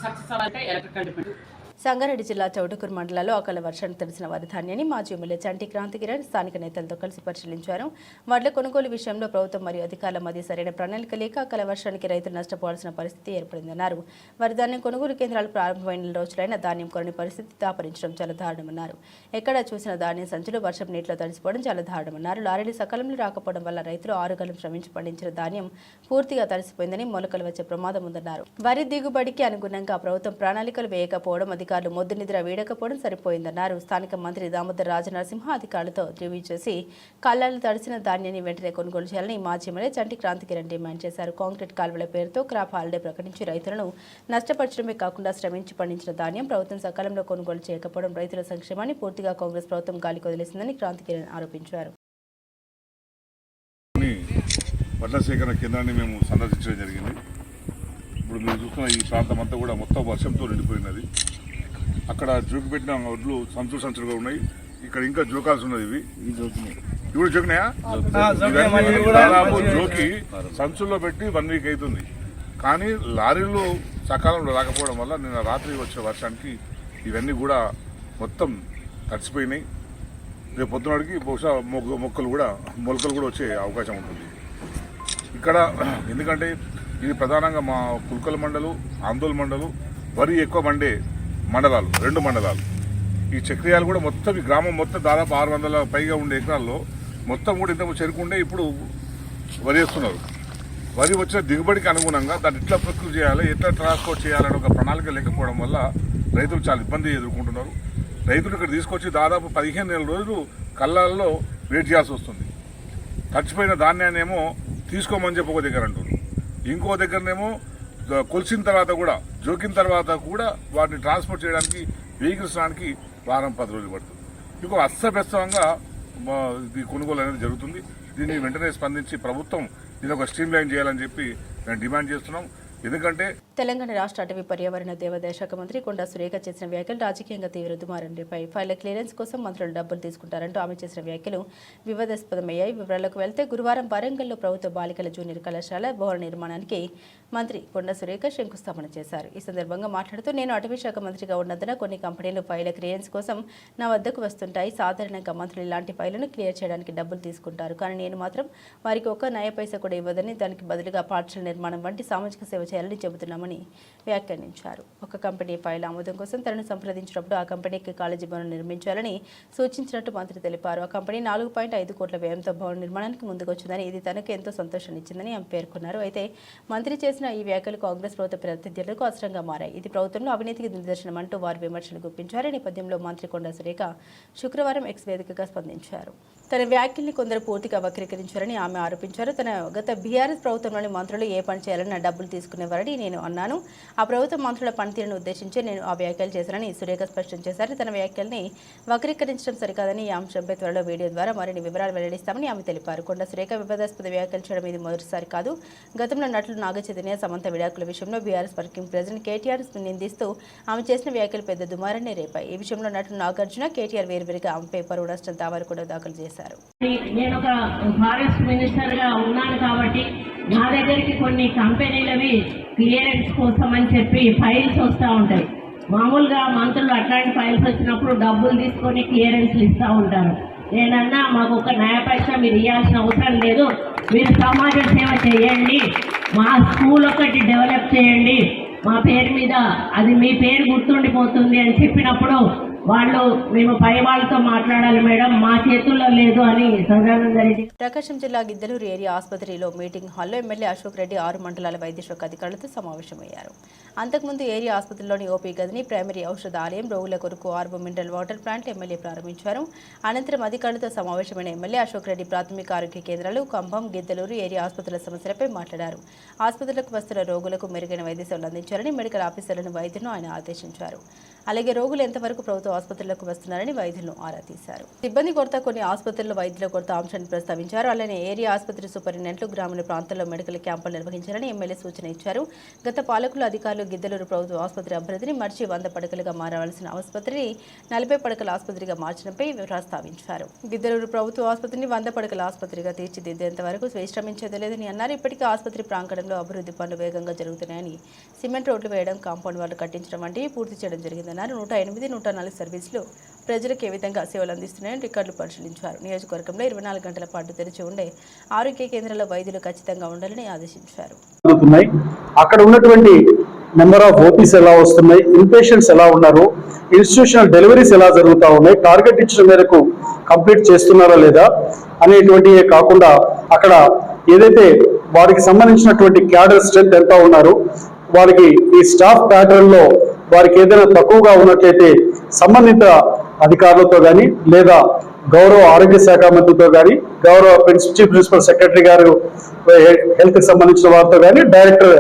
Speaker 4: సక్సెస్ అవ్వాలంటే ఎలక్ట్రికల్ డిపార్ట్మెంట్.
Speaker 1: సంగారెడ్డి జిల్లా చౌటుకూరు మండలాల్లో అకాల వర్షానికి తెలిసిన వరి ధాన్యాన్ని మాజీ ఎమ్మెల్యే చంటి క్రాంతికిరణ్ స్థానిక నేతలతో కలిసి పరిశీలించారు. వడ్ల కొనుగోలు విషయంలో ప్రభుత్వం మరియు అధికారుల మధ్య సరైన ప్రణాళిక లేక అకాల వర్షానికి రైతులు నష్టపోవాల్సిన పరిస్థితి ఏర్పడిందన్నారు. వరి ధాన్యం కొనుగోలు కేంద్రాలు ప్రారంభమైన రోజులైన ధాన్యం కొరని పరిస్థితి దాపరించడం చాలా దారుణమన్నారు. ఎక్కడ చూసిన ధాన్యం సంచులు వర్షం నీటిలో తడిసిపోవడం చాలా దారుణమన్నారు. లారీలు సకాలంలో రాకపోవడం వల్ల రైతులు 6 గంటలు శ్రమించి పండించిన ధాన్యం పూర్తిగా తడిసిపోయిందని, మొలకలు వచ్చే ప్రమాదం ఉందన్నారు. వరి దిగుబడికి అనుగుణంగా ప్రభుత్వం ప్రణాళికలు వేయకపోవడం, అధికారులు మొద్దు నిద్ర వీడకపోవడం సరిపోయిందన్నారు. స్థానిక మంత్రి దామోదర్ రాజనరసింహ అధికారులతో రివ్యూ చేసి కళ్ళాలు తడిసిన ధాన్యాన్ని వెంటనే కొనుగోలు చేయాలని మాజీ ఎమ్మెల్యే చంటి క్రాంతికిరణ్ డిమాండ్ చేశారు. కాంక్రీట్ కాల్వల పేరుతో క్రాప్ హాలిడే ప్రకటించి రైతులను నష్టపరచడమే కాకుండా శ్రమించి పండించిన ధాన్యం ప్రభుత్వం సకాలంలో కొనుగోలు చేయకపోవడం రైతుల సంక్షేమాన్ని పూర్తిగా కాంగ్రెస్ ప్రభుత్వం గాలికి వదిలేసిందని క్రాంతికిరణ్ ఆరోపించారు.
Speaker 5: వడ్ల సేకరణ కేంద్రాన్ని మేము సందర్శించడం జరిగింది. ఇప్పుడు మీరు చూస్తున్న ఈ ప్రాంతం అంతా కూడా మొత్తం వర్షంతో నిండిపోయినది. అక్కడ జోకి పెట్టిన వడ్లు సంచులుగా ఉన్నాయి. ఇక్కడ ఇంకా జోకాల్సి ఉన్నది. ఇప్పుడు జోకినాయా? దాదాపు జోకి సంచుల్లో పెట్టి 1 వీక్ అవుతుంది. కానీ లారీలు సకాలంలో రాకపోవడం వల్ల నిన్న రాత్రి వచ్చిన వర్షానికి ఇవన్నీ కూడా మొత్తం తడిసిపోయినాయి. రేపు పొద్దునడికి బహుశా మొలకలు కూడా వచ్చే అవకాశం ఉంటుంది ఇక్కడ. ఎందుకంటే ఇది ప్రధానంగా మా కుల్కల మండలు, ఆందోళన మండలు వరి ఎక్కువ మండే మండలాలు, 2 మండలాలు. ఈ చక్రియాలు కూడా మొత్తం ఈ గ్రామం మొత్తం దాదాపు 600 పైగా ఉండే ఎకరాల్లో మొత్తం కూడా ఇంత చెరుకుండే ఇప్పుడు వరి వేస్తున్నారు. వరి వచ్చిన దిగుబడికి అనుగుణంగా దాన్ని ఎట్లా ప్రకృతి చేయాలి, ఎట్లా ట్రాన్స్పోర్ట్ చేయాలని ఒక ప్రణాళిక లేకపోవడం వల్ల రైతులు చాలా ఇబ్బంది ఎదుర్కొంటున్నారు. రైతులు ఇక్కడ తీసుకొచ్చి దాదాపు 15 రోజులు కళ్ళల్లో వెయిట్ చేయాల్సి వస్తుంది. తడిచిపోయిన ధాన్యాన్ని ఏమో తీసుకోమని చెప్పి ఒక దగ్గర అంటారు, ఇంకో దగ్గరనేమో కొలిసిన తర్వాత కూడా జోకిన తర్వాత కూడా వాటిని ట్రాన్స్పోర్ట్ చేయడానికి వెహికల్స్ రావడానికి 10 రోజులు పడుతుంది. ఇంకో అస్తవ్యస్తంగా ఇది కొనుగోలు అనేది జరుగుతుంది. దీన్ని వెంటనే స్పందించి ప్రభుత్వం దీన్ని ఒక స్ట్రీమ్ లైన్ చేయాలని చెప్పి మేము డిమాండ్ చేస్తున్నాం. ఎందుకంటే
Speaker 1: తెలంగాణ రాష్ట్ర అటవీ పర్యావరణ దేవాదాయ శాఖ మంత్రి కొండా సురేఖ చేసిన వ్యాఖ్యలు రాజకీయంగా తీవ్ర దుమారం రేపాయి. ఫైళ్ల క్లియరెన్స్ కోసం మంత్రులు డబ్బులు తీసుకుంటారంటూ ఆమె చేసిన వ్యాఖ్యలు వివాదాస్పదమయ్యాయి. వివరాలకు వెళ్తే గురువారం వరంగల్లో ప్రభుత్వ బాలికల జూనియర్ కళాశాల భవన నిర్మాణానికి మంత్రి కొండా సురేఖ శంకుస్థాపన చేశారు. ఈ సందర్భంగా మాట్లాడుతూ, నేను అటవీ శాఖ మంత్రిగా ఉన్నందున కొన్ని కంపెనీలు ఫైళ్ల క్లియరెన్స్ కోసం నా వద్దకు వస్తుంటాయి. సాధారణంగా మంత్రులు ఇలాంటి ఫైళ్లను క్లియర్ చేయడానికి డబ్బులు తీసుకుంటారు. కానీ నేను మాత్రం వారికి 1 నయ పైసా కూడా ఇవ్వదని, దానికి బదులుగా పాఠశాల నిర్మాణం వంటి సామాజిక సేవ చేయాలని చెబుతున్నామని అవసరమని వ్యాఖ్యానించారు. ఒక కంపెనీ ఫైల్ ఆమోదం కోసం తనను సంప్రదించినప్పుడు ఆ కంపెనీకి కాలేజీ భవనం నిర్మించాలని సూచించినట్టు మంత్రి తెలిపారు. ఆ కంపెనీ 4.5 కోట్ల వ్యయంతో భవన నిర్మాణానికి ముందుకొచ్చిందని, ఇది తనకు ఎంతో సంతోషాన్ని ఇచ్చిందని ఆమె పేర్కొన్నారు. అయితే మంత్రి చేసిన ఈ వ్యాఖ్యలు కాంగ్రెస్ ప్రభుత్వ ప్రతినిధులకు అస్త్రంగా మారాయి. ఇది ప్రభుత్వంలో అవినీతికి నిదర్శనం అంటూ వారు విమర్శలు గుప్పించారు. ఈ నేపథ్యంలో మంత్రి కొండా సురేఖ శుక్రవారం ఎక్స్ వేదికగా స్పందించారు. తన వ్యాఖ్యల్ని కొందరు పూర్తిగా వక్రీకరించారని ఆమె ఆరోపించారు. తన గత బీఆర్ఎస్ ప్రభుత్వంలోని మంత్రులు ఏ పని చేయాలని నా డబ్బులు తీసుకునేవారని నేను అన్నాను. ఆ ప్రభుత్వ మంత్రుల పనితీరును ఉద్దేశించి నేను ఆ వ్యాఖ్యలు చేశానని సురేఖ స్పష్టం చేశారు. తన వ్యాఖ్యల్ని వక్రీకరించడం సరికాదని ఈ అంశంపై త్వరలో వీడియో ద్వారా మరిన్ని వివరాలు వెల్లడిస్తామని ఆమె తెలిపారు. కొండా సురేఖ వివాదాస్పద వ్యాఖ్యలు చేయడం ఇది మొదటిసారి కాదు. గతంలో నటులు నాగ చైతన్య, సమంత విడాకుల విషయంలో బీఆర్ఎస్ వర్కింగ్ ప్రెసిడెంట్ కేటీఆర్ నిందిస్తూ ఆమె చేసిన వ్యాఖ్యలు పెద్ద దుమారాన్ని రేపాయి. ఈ విషయంలో నటులు నాగార్జున, కేటీఆర్ వేరువేరుగా ఆమెపై పరువు నష్టం దావాలు కూడా దాఖలు చేశారు.
Speaker 6: నేను ఒక ఫారెస్ట్ మినిస్టర్ గా ఉన్నాను కాబట్టి నా దగ్గరికి కొన్ని కంపెనీలవి క్లియరెన్స్ కోసం అని చెప్పి ఫైల్స్ వస్తూ ఉంటాయి. మామూలుగా మంత్రులు అట్లాంటి ఫైల్స్ వచ్చినప్పుడు డబ్బులు తీసుకొని క్లియరెన్స్లు ఇస్తూ ఉంటారు. నేనన్నా మాకు ఒక న్యాయ పైసా మీరు ఇవ్వాల్సిన అవసరం లేదు, మీరు సమాజ సేవ చేయండి, మా స్కూల్ ఒకటి డెవలప్ చేయండి, మా పేరు మీద అది మీ పేరు గుర్తుండిపోతుంది అని చెప్పినప్పుడు వాళ్ళు మేము పై వాళ్ళతో మాట్లాడాలి మేడం, మా చేతుల్లో లేదు అని సదానంద రెడ్డి.
Speaker 1: ప్రకాశం జిల్లా గిద్దలూరు ఏరియా ఆసుపత్రిలో మీటింగ్ హాల్లో ఎమ్మెల్యే అశోక్ రెడ్డి 6 మండలాల వైద్య శాఖ అధికారులతో సమావేశమయ్యారు. అంతకుముందు ఏరియా ఆసుపత్రిలోని ఓపీ గదిని, ప్రైమరీ ఔషధాలయం, రోగుల కొరకు ఆర్బో మినరల్ వాటర్ ప్లాంట్ ఎమ్మెల్యే ప్రారంభించారు. అనంతరం అధికారులతో సమావేశమైన ఎమ్మెల్యే అశోక్ రెడ్డి ప్రాథమిక ఆరోగ్య కేంద్రాలు, కంభం, గిద్దలూరు ఏరియా ఆసుపత్రుల సమస్యలపై మాట్లాడారు. ఆసుపత్రులకు వస్తున్న రోగులకు మెరుగైన వైద్య సేవలు అందించాలని మెడికల్ ఆఫీసర్లను, వైద్యులను ఆయన ఆదేశించారు. అలాగే రోగులు ఎంతవరకు ప్రభుత్వ ఆసుపత్రులకు వస్తున్నారని వైద్యులను ఆరా తీశారు. సిబ్బంది కొరత, కొన్ని ఆసుపత్రుల్లో వైద్యుల కొరత అంశాన్ని ప్రస్తావించారు. అలానే ఏరియా ఆసుపత్రి సూపరింటెండెంట్లు గ్రామీణ ప్రాంతాల్లో మెడికల్ క్యాంపులు నిర్వహించాలని ఎమ్మెల్యే సూచన ఇచ్చారు. గత పాలకులు, అధికారులు గిద్దలూరు ప్రభుత్వ ఆసుపత్రి అభివృద్ధిని మర్చి 100 పడకలుగా మారవలసిన ఆసుపత్రిని 40 పడకల ఆసుపత్రిగా మార్చడంపై ప్రస్తావించారు. గిద్దలూరు ప్రభుత్వ ఆసుపత్రిని 100 పడకల ఆసుపత్రిగా తీర్చిదిద్దేంత వరకు శ్రమించేది లేదని అన్నారు. ఇప్పటికీ ఆసుపత్రి ప్రాంగణంలో అభివృద్ధి పనులు వేగంగా జరుగుతున్నాయని, సిమెంట్ రోడ్లు వేయడం, కాంపౌండ్ వాళ్లు కట్టించడం వంటివి పూర్తి చేయడం జరిగిందన్నారు. 108, 104 సర్వీసులు ప్రజలకు ఏ విధంగా సేవలు అందిస్తున్నాయని రికార్డులు పరిశీలించారు. నియోజకవర్గంలో 24 గంటల పాటు తెరిచి ఉండే ఆరోగ్య కేంద్రాల్లో వైద్యులు ఖచ్చితంగా ఉండాలని ఆదేశించారు.
Speaker 7: అక్కడ ఉన్నటువంటి నెంబర్ ఆఫ్ ఓపీస్ ఎలా వస్తున్నాయి, ఇన్పేషెంట్స్ ఎలా ఉన్నారు, ఇన్స్టిట్యూషనల్ డెలివరీస్ ఎలా జరుగుతూ ఉన్నాయి, టార్గెట్ ఇచ్చిన మేరకు కంప్లీట్ చేస్తున్నారా లేదా అనేటువంటివే కాకుండా అక్కడ ఏదైతే వారికి సంబంధించినటువంటి క్యాడర్ స్ట్రెంత్ ఎంత ఉన్నారు, వారికి ఈ స్టాఫ్ ప్యాటర్న్ లో వారికి ఏదైనా తక్కువగా ఉన్నట్లయితే సంబంధిత అధికారులతో కానీ లేదా గౌరవ ఆరోగ్య శాఖ మంత్రితో కానీ, గౌరవ చీఫ్ ప్రిన్సిపల్ సెక్రటరీ గారు హెల్త్ కి సంబంధించిన వారితో కానీ, డైరెక్టర్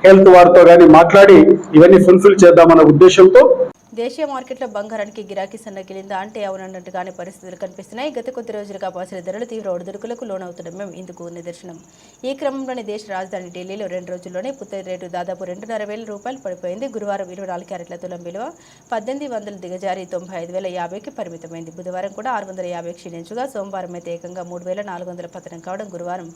Speaker 7: హెల్త్ వారితో కానీ మాట్లాడి ఇవన్నీ ఫుల్ఫిల్ చేద్దామన్న ఉద్దేశంతో
Speaker 1: దేశీయ మార్కెట్లో బంగారానికి గిరాకీ సన్నగిలిందా అంటే అవునన్నట్టుగానే పరిస్థితులు కనిపిస్తున్నాయి. గత కొద్ది రోజులుగా పసిడి ధరలు తీవ్ర ఒడిదుడుకులకు లోనవుతుండడం ఇందుకు నిదర్శనం. ఈ క్రమంలోనే దేశ రాజధాని ఢిల్లీలో 2 రోజుల్లోనే పుత్తడి రేటు దాదాపు 2,500 రూపాయలు పడిపోయింది. గురువారం 24 క్యారెట్ల తులం విలువ 1800 దిగజారి 95,050కి పరిమితమైంది. బుధవారం కూడా 650 క్షీణించగా, సోమవారం అయితే ఏకంగా 3,400 పతనం కావడం గురువారం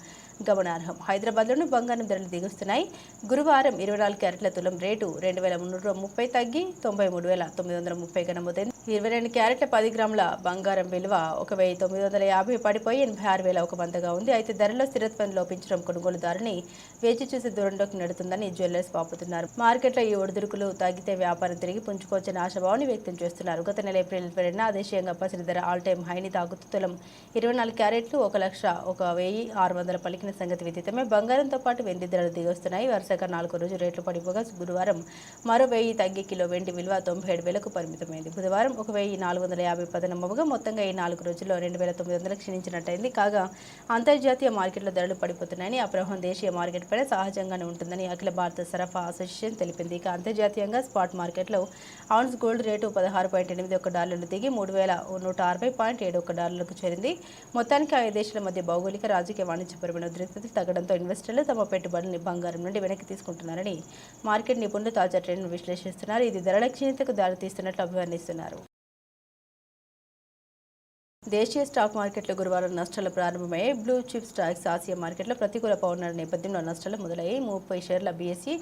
Speaker 1: గమనార్హం. హైదరాబాద్లోనూ బంగారం ధరలు దిగుస్తున్నాయి. గురువారం 24 క్యారెట్ల తులం రేటు 2,330 తగ్గి 93,930గా నమోదైంది. 22 క్యారెట్ల 10 గ్రాముల బంగారం విలువ 1,950 పడిపోయి 86,100గా ఉంది. అయితే ధరలో స్థిరత్వం లోపించడం కొనుగోలుదారుని వేచి చూసి దూరంలోకి నెడుతుందని జ్యువెలర్స్ వాపుతున్నారు. మార్కెట్లో ఈ ఒడిదుడుకులు తగ్గితే వ్యాపారం తిరిగి పుంజుకోవచ్చని ఆశాభావాన్ని వ్యక్తం చేస్తున్నారు. గత నెల ఏప్రిల్ 2న దేశీయంగా పసిడి ధర ఆల్ టైమ్ హైని తాకుతూ తులం 24 క్యారెట్లు 1,01,600 పలికిన సంగతి విదితమే. బంగారంతో పాటు వెండి ధరలు దిగొస్తున్నాయి. వరుసగా 4 రోజులు రేట్లు పడిపోగా గురువారం మరో 1000 తగ్గి కిలో వెండి విలువ 97,000కు పరిమితమైంది. బుధవారం 1,450 పతనమవగా మొత్తంగా ఈ 4 రోజుల్లో 2,900 క్షీణించినట్టయింది. కాగా అంతర్జాతీయ మార్కెట్లో ధరలు పడిపోతున్నాయని, ఆ ప్రభావం దేశీయ మార్కెట్ పైన సహజంగానే ఉంటుందని అఖిల భారత సరఫరా అసోసియేషన్ తెలిపింది. ఇక అంతర్జాతీయంగా స్పాట్ మార్కెట్లో ఔన్స్ గోల్డ్ రేటు $16.81 దిగి $3,160.71కు చేరింది. మొత్తానికి ఆయా దేశాల మధ్య భౌగోళిక, రాజకీయ, వాణిజ్యపరమైన ఉద్రిక్తతలు తగ్గడంతో ఇన్వెస్టర్లు తమ పెట్టుబడుల్ని బంగారం నుండి వెనక్కి తీసుకుంటున్నారని మార్కెట్ నిపుణులు తాజా ట్రెండ్ను విశ్లేషిస్తున్నారు. ఇది ధరల క్షీణతకు దారితీస్తున్నట్లు అభివర్ణిస్తున్నారు. దేశీయ స్టాక్ మార్కెట్లో గురువారం నష్టాలు ప్రారంభమయ్యాయి. బ్లూ చిప్ స్టాక్స్ ఆసియా మార్కెట్లో ప్రతికూల పౌర్ణమి నేపథ్యంలో నష్టాలు మొదలయ్యాయి. 30 షేర్ల BSE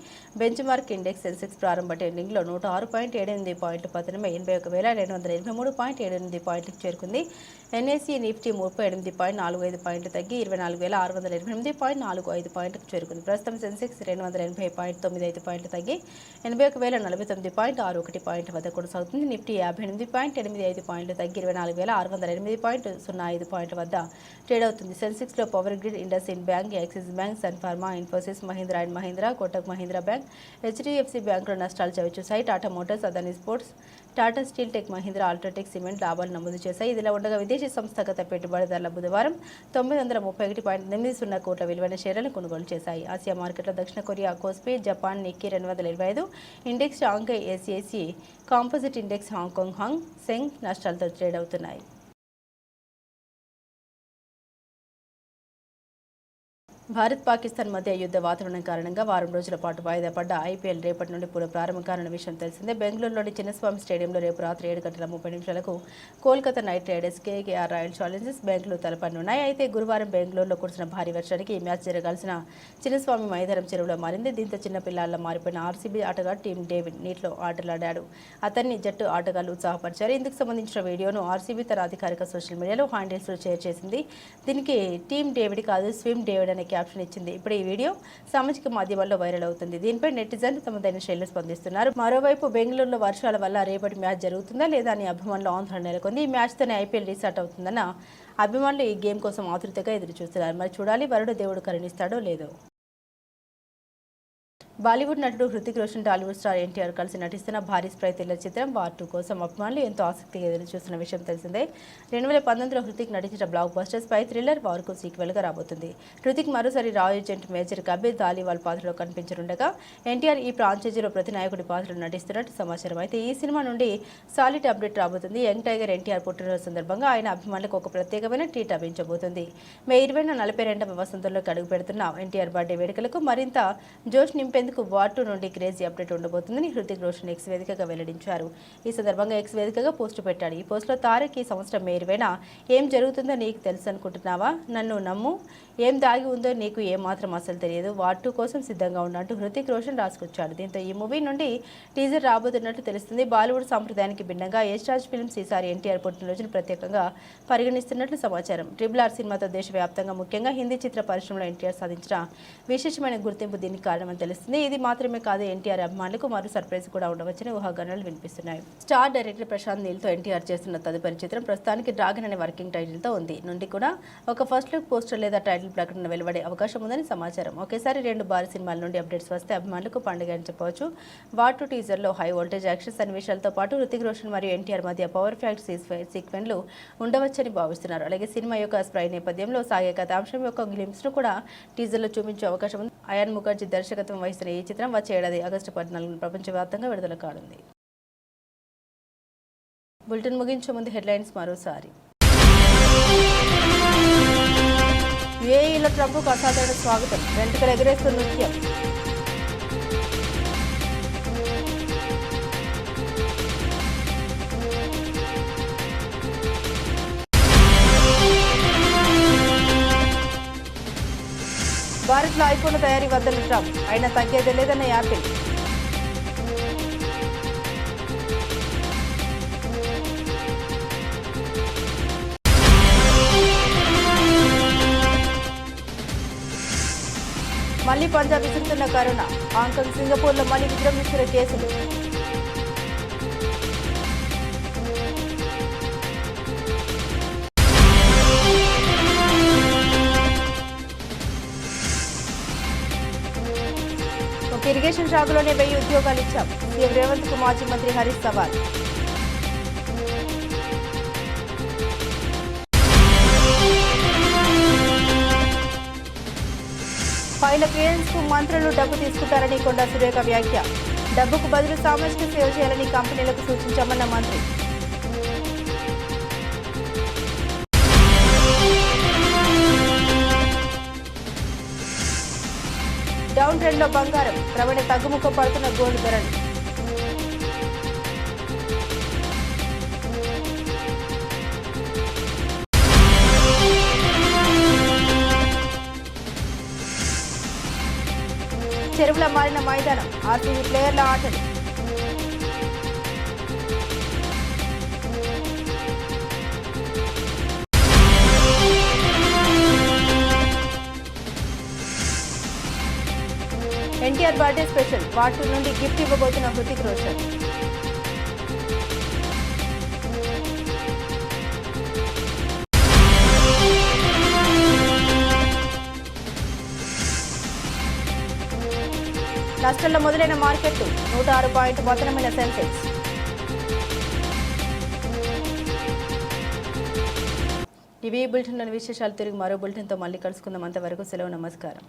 Speaker 1: bench mark index Sensex ప్రారంభ ట్రేడింగ్లో 106.78 పాయింట్లు పతనమై 81,223.78 పాయింట్లకు చేరుకుంది. ఎన్ఎస్ఈ నిఫ్టీ 38.45 పాయింట్లు తగ్గి 24,628.45 పాయింట్లకు చేరుకుంది. ప్రస్తుతం సెన్సెక్స్ 280.95 పాయింట్లు తగ్గి 81,049.61 పాయింట్ల వద్ద కొనసాగుతుంది. నిఫ్టీ 58.85 పాయింట్లు తగ్గి 24,608.05 పాయింట్ల వద్ద ట్రేడ్ అవుతుంది. సెన్సెక్స్లో Power Grid, IndusInd Bank, Axis Bank, Sun Pharma, Infosys, Mahindra and Mahindra, Kotak Mahindra Bank, HDFC బ్యాంకులో నష్టాలు చవిచూశాయి. Tata Motors, Adani sports, Tata Steel, Tech Mahindra, UltraTech Cement లాభాలు నమోదు చేశాయి. ఇదిలా ఉండగా విదేశీ సంస్థాగత పెట్టుబడిదారుల బుధవారం 931.80 కోట్ల విలువైన షేర్లను కొనుగోలు చేశాయి. ఆసియా మార్కెట్లో దక్షిణ Korea KOSPI, Japan Nikkei 225 index, Shanghai ఏసీఐసి composite index, Hong Kong Hang Seng నష్టాలతో ట్రేడ్ అవుతున్నాయి. భారత్ పాకిస్తాన్ మధ్య యుద్ధ వాతావరణం కారణంగా వారం రోజుల పాటు వాయిదా పడ్డ ఐపీఎల్ రేపటి నుండి పునః ప్రారంభం కానున్న విషయం తెలిసిందే. బెంగళూరులోని చిన్నస్వామి స్టేడియంలో రేపు రాత్రి 7:30 Kolkata Knight Riders, KKR Royal Challengers Bengaluru తలపనున్నాయి. అయితే గురువారం బెంగళూరులో కురిసిన భారీ వర్షానికి ఈ మ్యాచ్ జరగాల్సిన చిన్నస్వామి మైదానం చెరువులో మారింది. దీంతో చిన్న పిల్లల మారిపోయిన ఆర్సీబీ ఆటగాడు టీమ్ డేవిడ్ నీటిలో ఆటలాడాడు. అతన్ని జట్టు ఆటగాళ్లు ఉత్సాహపరిచారు. ఇందుకు సంబంధించిన వీడియోను ఆర్సీబీ తన అధికారిక సోషల్ మీడియాలో హ్యాండిల్స్లో షేర్ చేసింది. దీనికి టీమ్ డేవిడ్ కాదు, స్విమ్ డేవిడ్ అనే క్యాప్షన్ ఇచ్చింది. ఇప్పుడు ఈ వీడియో సామాజిక మాధ్యమాల్లో వైరల్ అవుతుంది. దీనిపై నెటిజన్లు తమదైన శైలిలో స్పందిస్తున్నారు. మరోవైపు బెంగళూరులో వర్షాల వల్ల రేపటి మ్యాచ్ జరుగుతుందా లేదా అని అభిమానులు ఆందోళన నెలకొంది. ఈ మ్యాచ్తోనే ఐపీఎల్ రీస్టార్ట్ అవుతుందన్న అభిమానులు ఈ గేమ్ కోసం ఆతృతగా ఎదురు చూస్తున్నారు. మరి చూడాలి వరుడు దేవుడు కరుణిస్తాడో లేదో. బాలీవుడ్ నటుడు హృతిక్ రోషన్, టాలీవుడ్ స్టార్ ఎన్టీఆర్ కలిసి నటిస్తున్న భారీ స్ప్రై థ్రిల్లర్ చిత్రం వార్ 2 కోసం అభిమానులు ఎంతో ఆసక్తిగా ఎదురు చూస్తున్న విషయం తెలిసిందే. 2019లో హృతిక్ నటించిన బ్లాక్ బస్టర్ స్పై థ్రిల్లర్ వార్కు సీక్వెల్గా రాబోతుంది. హృతిక్ మరోసారి రా ఏజెంట్ మేజర్ కబీర్ ధాలీవాల్ పాత్రలో కనిపించనుండగా ఎన్టీఆర్ ఈ ఫ్రాంచైజీలో ప్రతి నాయకుడి పాత్రలో నటిస్తున్నట్టు సమాచారం. అయితే ఈ సినిమా నుండి సాలిడ్ అప్డేట్ రాబోతుంది. యంగ్ టైగర్ ఎన్టీఆర్ పుట్టినరోజు సందర్భంగా ఆయన అభిమానులకు ఒక ప్రత్యేకమైన ట్రీట్ అందించబోతుంది. మే 20న 42వ వసంతంలోకి అడుగు పెడుతున్న ఎన్టీఆర్ బర్త్డే వేడుకలకు మరింత జోష్ నింపేందుకు వార్ 2 నుండి క్రేజీ అప్డేట్ ఉండబోతుందని హృతిక్ రోషన్ ఎక్స్ వేదికగా వెల్లడించారు. ఈ సందర్భంగా ఎక్స్ వేదికగా పోస్టు పెట్టాడు. ఈ పోస్టులో తారక్ ఈ సంవత్సరం మే 20న ఏం జరుగుతుందో నీకు తెలుసు అనుకుంటున్నావా? నన్ను నమ్ము, ఏం దాగి ఉందో నీకు ఏమాత్రం అసలు తెలియదు. వార్ 2 కోసం సిద్ధంగా ఉన్నట్టు హృతిక్ రోషన్ రాసుకొచ్చాడు. దీంతో ఈ మూవీ నుండి టీజర్ రాబోతున్నట్టు తెలుస్తుంది. బాలీవుడ్ సంప్రదాయానికి భిన్నంగా యష్ రాజ్ ఫిల్మ్స్ ఈసారి ఎన్టీఆర్ పుట్టినరోజును ప్రత్యేకంగా పరిగణిస్తున్నట్లు సమాచారం. RRR సినిమాతో దేశవ్యాప్తంగా ముఖ్యంగా హిందీ చిత్ర పరిశ్రమలో ఎన్టీఆర్ సాధించిన విశేషమైన గుర్తింపు దీనికి కారణమని తెలుస్తుంది. ఇది మాత్రమే కాదు, ఎన్టీఆర్ అభిమానులకు మరో సర్ప్రైజ్ కూడా ఉండవచ్చని ఊహాగానాలు వినిపిస్తున్నాయి. స్టార్ డైరెక్టర్ ప్రశాంత్ నీల్తో ఎన్టీఆర్ చేస్తున్న తదుపరి చిత్రం ప్రస్తుతానికి డ్రాగన్ అనే వర్కింగ్ టైటిల్తో ఉంది. నుండి కూడా ఒక ఫస్ట్ లుక్ పోస్టర్ లేదా టైటిల్ ప్రకటన వెలువడే అవకాశం ఉందని సమాచారం. ఒకేసారి 2 భారీ సినిమాల నుండి అప్డేట్స్ వస్తే అభిమానులకు పండుగ అని చెప్పవచ్చు. వార్ 2 టీజర్లో హై వోల్టేజ్ యాక్షన్ సన్నివేశాలతో పాటు హృతిక్ రోషన్ మరియు ఎన్టీఆర్ మధ్య పవర్ ఫ్యాక్ట్ సీక్వెన్లు ఉండవచ్చని భావిస్తున్నారు. అలాగే సినిమా యొక్క స్ప్రై నేపథ్యంలో సాగే కథాంశం యొక్క గ్లింప్స్ను కూడా టీజర్లో చూపించే అవకాశం ఉంది. అయాన్ ముఖర్జీ దర్శకత్వం వహిస్తున్న ఈ చిత్రం వచ్చే ఏడాది ఆగస్టు 14న ప్రపంచవ్యాప్తంగా విడుదల కానుంది. బులెటిన్ ముగించే ముందు హెడ్లైన్స్ మరోసారి. యుఏఈలో ట్రంప్కు అసాధారణ స్వాగతం, వెంట్రుకలు ఎగరేస్తున్న నృత్యం. భారత్లో ఐఫోన్ తయారీ వద్దన్న ట్రంప్, అయినా తగ్గేదే లేదన్న యాపిల్. మళ్లీ పంజాబ్ విసురుతున్న కరోనా, హాంకాంగ్ సింగపూర్లో మళ్లీ విజృంభిస్తున్న కేసులు. ఇరిగేషన్ శాఖలోనే 1000 ఉద్యోగాలు ఇచ్చాం, సీఎం రేవంత్ కు మాజీ మంత్రి హరీష్ సవాల్. ఫైల క్లియరెన్స్ కు మంత్రులు డబ్బు తీసుకుంటారని కొండా సురేఖ వ్యాఖ్య. డబ్బుకు బదులు సామాజిక సేవ చేయాలని కంపెనీలకు సూచించామన్న మంత్రి. డౌన్ ట్రెండ్లో బంగారం, క్రమేణ తగ్గుముఖం పడుతున్న గోల్డ్ ధరలు. చెరువుల మారిన మైదానం ఆర్సీబీ ప్లేయర్ల ఆటలు. ఎన్టీఆర్ బర్త్డే స్పెషల్ పార్ట్ 2 నుండి గిఫ్ట్ ఇవ్వబోతున్న హృతిక్ రోషన్. నష్టాల్లో మొదలైన మార్కెట్లు 106 పాయింట్ పతనమైన సెన్సెక్స్. ఇవి బులెటిన్లోని విశేషాలు. తిరిగి మరో బులెటిన్తో మళ్ళీ కలుసుకుందాం. అంతవరకు సెలవు. నమస్కారం.